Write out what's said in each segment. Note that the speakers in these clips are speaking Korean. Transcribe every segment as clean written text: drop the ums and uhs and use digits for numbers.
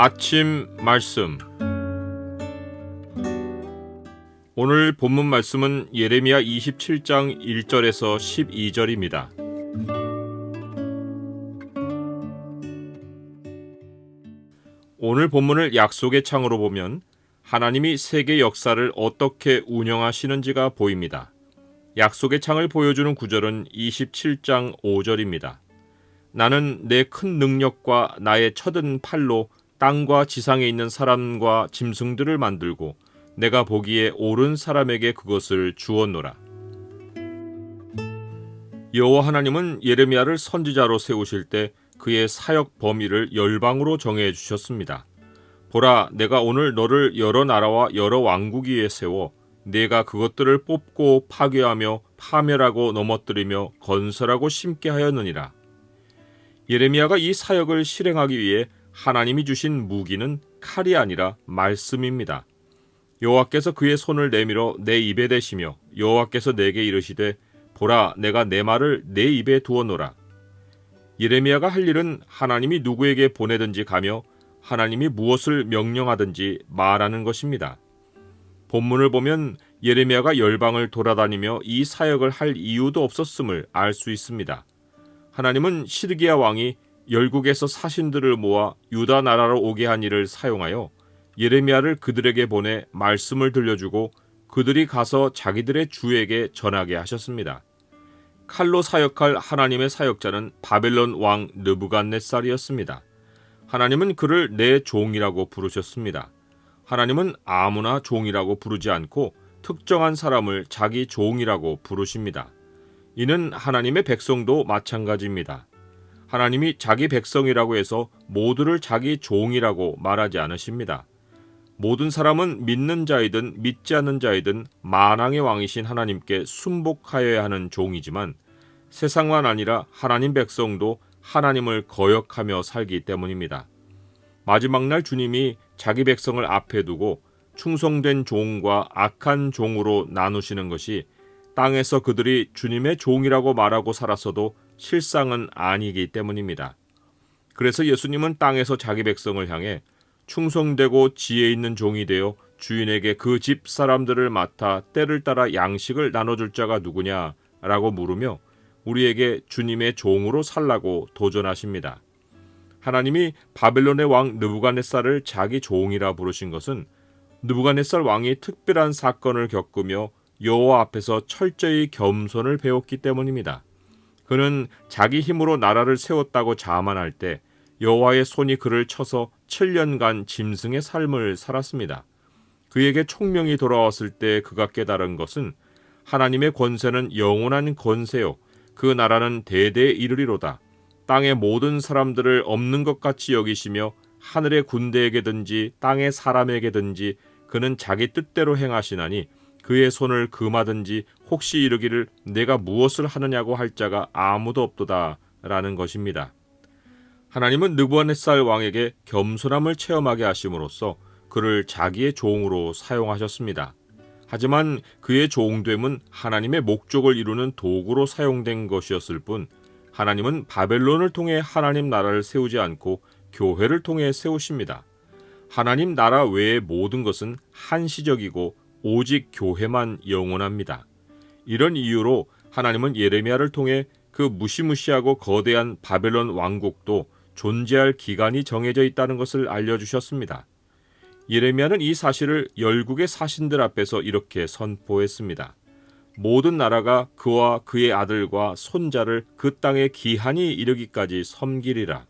아침 말씀. 오늘 본문 말씀은 예레미야 27장 1절에서 12절입니다. 오늘 본문을 약속의 창으로 보면 하나님이 세계 역사를 어떻게 운영하시는지가 보입니다. 약속의 창을 보여주는 구절은 27장 5절입니다. 나는 내 큰 능력과 나의 쳐든 팔로 땅과 지상에 있는 사람과 짐승들을 만들고 내가 보기에 옳은 사람에게 그것을 주었노라. 여호와 하나님은 예레미야를 선지자로 세우실 때 그의 사역 범위를 열방으로 정해 주셨습니다. 보라, 내가 오늘 너를 여러 나라와 여러 왕국 위에 세워 내가 그것들을 뽑고 파괴하며 파멸하고 넘어뜨리며 건설하고 심게 하였느니라. 예레미야가 이 사역을 실행하기 위해 하나님이 주신 무기는 칼이 아니라 말씀입니다. 여호와께서 그의 손을 내밀어 내 입에 대시며 여호와께서 내게 이르시되 보라, 내가 내 말을 내 입에 두어노라. 예레미야가 할 일은 하나님이 누구에게 보내든지 가며 하나님이 무엇을 명령하든지 말하는 것입니다. 본문을 보면 예레미야가 열방을 돌아다니며 이 사역을 할 이유도 없었음을 알 수 있습니다. 하나님은 시드기야 왕이 열국에서 사신들을 모아 유다 나라로 오게 한 이를 사용하여 예레미야를 그들에게 보내 말씀을 들려주고 그들이 가서 자기들의 주에게 전하게 하셨습니다. 칼로 사역할 하나님의 사역자는 바벨론 왕 느부갓네살이었습니다. 하나님은 그를 내 종이라고 부르셨습니다. 하나님은 아무나 종이라고 부르지 않고 특정한 사람을 자기 종이라고 부르십니다. 이는 하나님의 백성도 마찬가지입니다. 하나님이 자기 백성이라고 해서 모두를 자기 종이라고 말하지 않으십니다. 모든 사람은 믿는 자이든 믿지 않는 자이든 만왕의 왕이신 하나님께 순복하여야 하는 종이지만 세상만 아니라 하나님 백성도 하나님을 거역하며 살기 때문입니다. 마지막 날 주님이 자기 백성을 앞에 두고 충성된 종과 악한 종으로 나누시는 것이 땅에서 그들이 주님의 종이라고 말하고 살았어도 실상은 아니기 때문입니다. 그래서 예수님은 땅에서 자기 백성을 향해 충성되고 지혜 있는 종이 되어 주인에게 그 집 사람들을 맡아 때를 따라 양식을 나눠줄 자가 누구냐 라고 물으며 우리에게 주님의 종으로 살라고 도전하십니다. 하나님이 바벨론의 왕 느부갓네살을 자기 종이라 부르신 것은 느부갓네살 왕이 특별한 사건을 겪으며 여호와 앞에서 철저히 겸손을 배웠기 때문입니다. 그는 자기 힘으로 나라를 세웠다고 자만할 때 여호와의 손이 그를 쳐서 7년간 짐승의 삶을 살았습니다. 그에게 총명이 돌아왔을 때 그가 깨달은 것은 하나님의 권세는 영원한 권세요, 그 나라는 대대에 이르리로다. 땅의 모든 사람들을 없는 것 같이 여기시며 하늘의 군대에게든지 땅의 사람에게든지 그는 자기 뜻대로 행하시나니 그의 손을 금하든지 혹시 이르기를 내가 무엇을 하느냐고 할 자가 아무도 없도다 라는 것입니다. 하나님은 느부갓네살 왕에게 겸손함을 체험하게 하심으로써 그를 자기의 종으로 사용하셨습니다. 하지만 그의 종됨은 하나님의 목적을 이루는 도구로 사용된 것이었을 뿐 하나님은 바벨론을 통해 하나님 나라를 세우지 않고 교회를 통해 세우십니다. 하나님 나라 외의 모든 것은 한시적이고 오직 교회만 영원합니다. 이런 이유로 하나님은 예레미야를 통해 그 무시무시하고 거대한 바벨론 왕국도 존재할 기간이 정해져 있다는 것을 알려주셨습니다. 예레미야는 이 사실을 열국의 사신들 앞에서 이렇게 선포했습니다. 모든 나라가 그와 그의 아들과 손자를 그 땅에 기한이 이르기까지 섬기리라.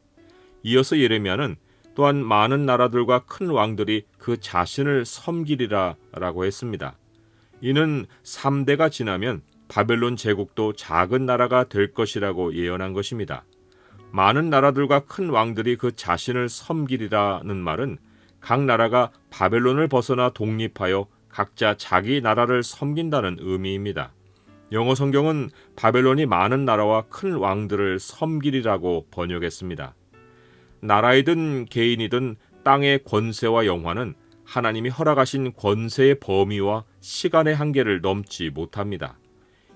이어서 예레미야는 또한 많은 나라들과 큰 왕들이 그 자신을 섬기리라 라고 했습니다. 이는 3대가 지나면 바벨론 제국도 작은 나라가 될 것이라고 예언한 것입니다. 많은 나라들과 큰 왕들이 그 자신을 섬기리라는 말은 각 나라가 바벨론을 벗어나 독립하여 각자 자기 나라를 섬긴다는 의미입니다. 영어 성경은 바벨론이 많은 나라와 큰 왕들을 섬기리라고 번역했습니다. 나라이든 개인이든 땅의 권세와 영화는 하나님이 허락하신 권세의 범위와 시간의 한계를 넘지 못합니다.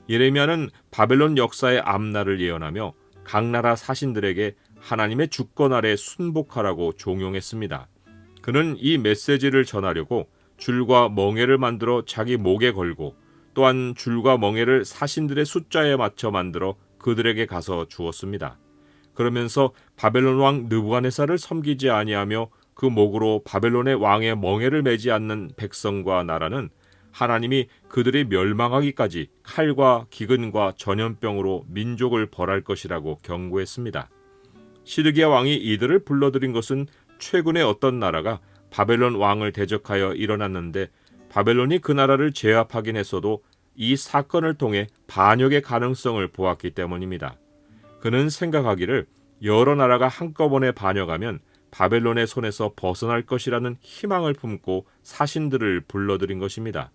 예레미야는 바벨론 역사의 앞날을 예언하며 각 나라 사신들에게 하나님의 주권 아래 순복하라고 종용했습니다. 그는 이 메시지를 전하려고 줄과 멍에를 만들어 자기 목에 걸고 또한 줄과 멍에를 사신들의 숫자에 맞춰 만들어 그들에게 가서 주었습니다. 그러면서 바벨론 왕 느부갓네살을 섬기지 아니하며 그 목으로 바벨론의 왕의 멍에를 매지 않는 백성과 나라는 하나님이 그들이 멸망하기까지 칼과 기근과 전염병으로 민족을 벌할 것이라고 경고했습니다. 시드기야 왕이 이들을 불러들인 것은 최근에 어떤 나라가 바벨론 왕을 대적하여 일어났는데 바벨론이 그 나라를 제압하긴 했어도 이 사건을 통해 반역의 가능성을 보았기 때문입니다. 그는 생각하기를 여러 나라가 한꺼번에 반역하면 바벨론의 손에서 벗어날 것이라는 희망을 품고 사신들을 불러들인 것입니다.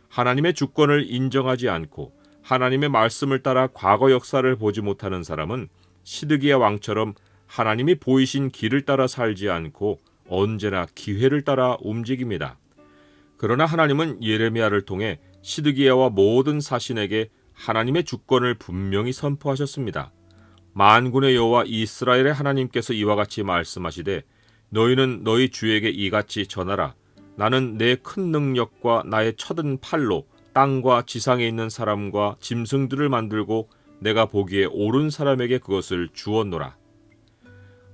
하나님의 주권을 인정하지 않고 하나님의 말씀을 따라 과거 역사를 보지 못하는 사람은 시드기야 왕처럼 하나님이 보이신 길을 따라 살지 않고 언제나 기회를 따라 움직입니다. 그러나 하나님은 예레미야를 통해 시드기야와 모든 사신에게 하나님의 주권을 분명히 선포하셨습니다. 만군의 여호와 이스라엘의 하나님께서 이와 같이 말씀하시되 너희는 너희 주에게 이같이 전하라. 나는 내 큰 능력과 나의 쳐든 팔로 땅과 지상에 있는 사람과 짐승들을 만들고 내가 보기에 옳은 사람에게 그것을 주었노라.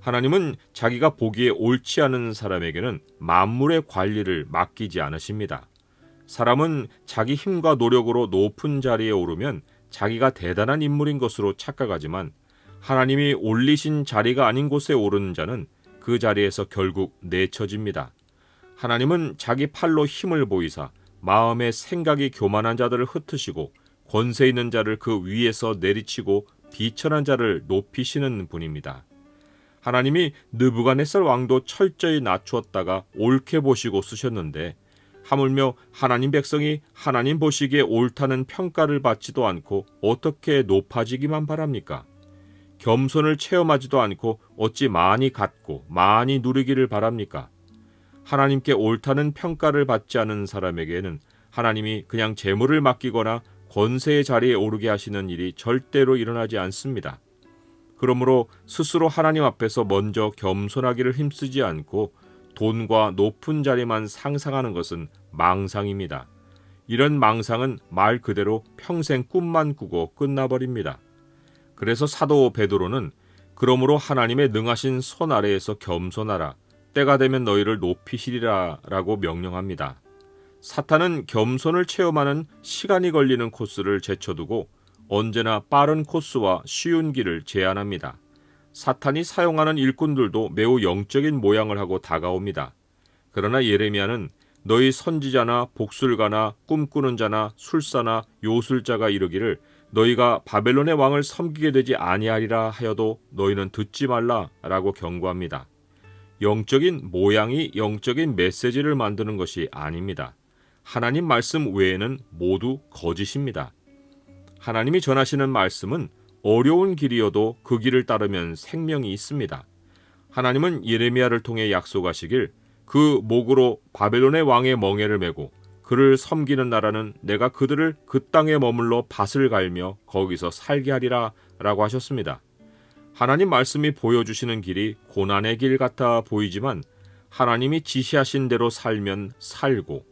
하나님은 자기가 보기에 옳지 않은 사람에게는 만물의 관리를 맡기지 않으십니다. 사람은 자기 힘과 노력으로 높은 자리에 오르면 자기가 대단한 인물인 것으로 착각하지만 하나님이 올리신 자리가 아닌 곳에 오르는 자는 그 자리에서 결국 내쳐집니다. 하나님은 자기 팔로 힘을 보이사 마음의 생각이 교만한 자들을 흩으시고 권세 있는 자를 그 위에서 내리치고 비천한 자를 높이시는 분입니다. 하나님이 느부갓네살 왕도 철저히 낮추었다가 옳게 보시고 쓰셨는데 하물며 하나님 백성이 하나님 보시기에 옳다는 평가를 받지도 않고 어떻게 높아지기만 바랍니까? 겸손을 체험하지도 않고 어찌 많이 갖고 많이 누리기를 바랍니까? 하나님께 옳다는 평가를 받지 않은 사람에게는 하나님이 그냥 재물을 맡기거나 권세의 자리에 오르게 하시는 일이 절대로 일어나지 않습니다. 그러므로 스스로 하나님 앞에서 먼저 겸손하기를 힘쓰지 않고 돈과 높은 자리만 상상하는 것은 망상입니다. 이런 망상은 말 그대로 평생 꿈만 꾸고 끝나버립니다. 그래서 사도 베드로는 그러므로 하나님의 능하신 손 아래에서 겸손하라. 때가 되면 너희를 높이시리라 라고 명령합니다. 사탄은 겸손을 체험하는 시간이 걸리는 코스를 제쳐두고 언제나 빠른 코스와 쉬운 길을 제안합니다. 사탄이 사용하는 일꾼들도 매우 영적인 모양을 하고 다가옵니다. 그러나 예레미야는 너희 선지자나 복술가나 꿈꾸는 자나 술사나 요술자가 이르기를 너희가 바벨론의 왕을 섬기게 되지 아니하리라 하여도 너희는 듣지 말라 라고 경고합니다. 영적인 모양이 영적인 메시지를 만드는 것이 아닙니다. 하나님 말씀 외에는 모두 거짓입니다. 하나님이 전하시는 말씀은 어려운 길이어도 그 길을 따르면 생명이 있습니다. 하나님은 예레미야를 통해 약속하시길 그 목으로 바벨론의 왕의 멍에를 메고 그를 섬기는 나라는 내가 그들을 그 땅에 머물러 밭을 갈며 거기서 살게 하리라 라고 하셨습니다. 하나님 말씀이 보여주시는 길이 고난의 길 같아 보이지만 하나님이 지시하신 대로 살면 살고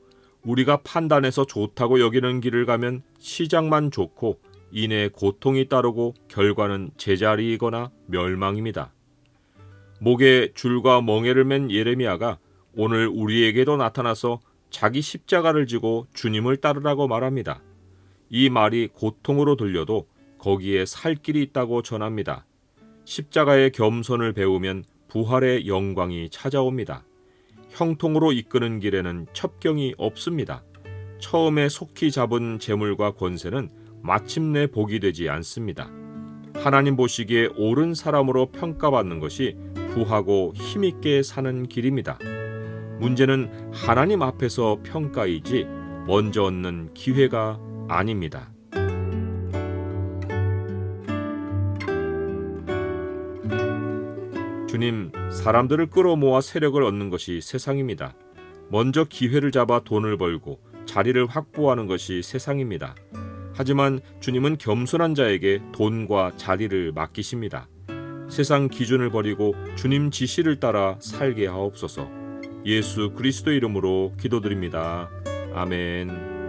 우리가 판단해서 좋다고 여기는 길을 가면 시작만 좋고 이내 고통이 따르고 결과는 제자리이거나 멸망입니다. 목에 줄과 멍에를 맨 예레미야가 오늘 우리에게도 나타나서 자기 십자가를 지고 주님을 따르라고 말합니다. 이 말이 고통으로 들려도 거기에 살 길이 있다고 전합니다. 십자가의 겸손을 배우면 부활의 영광이 찾아옵니다. 형통으로 이끄는 길에는 첩경이 없습니다. 처음에 속히 잡은 재물과 권세는 마침내 복이 되지 않습니다. 하나님 보시기에 옳은 사람으로 평가받는 것이 부하고 힘있게 사는 길입니다. 문제는 하나님 앞에서 평가이지 먼저 얻는 기회가 아닙니다. 주님, 사람들을 끌어모아 세력을 얻는 것이 세상입니다. 먼저 기회를 잡아 돈을 벌고 자리를 확보하는 것이 세상입니다. 하지만 주님은 겸손한 자에게 돈과 자리를 맡기십니다. 세상 기준을 버리고 주님 지시를 따라 살게 하옵소서. 예수 그리스도 이름으로 기도드립니다. 아멘.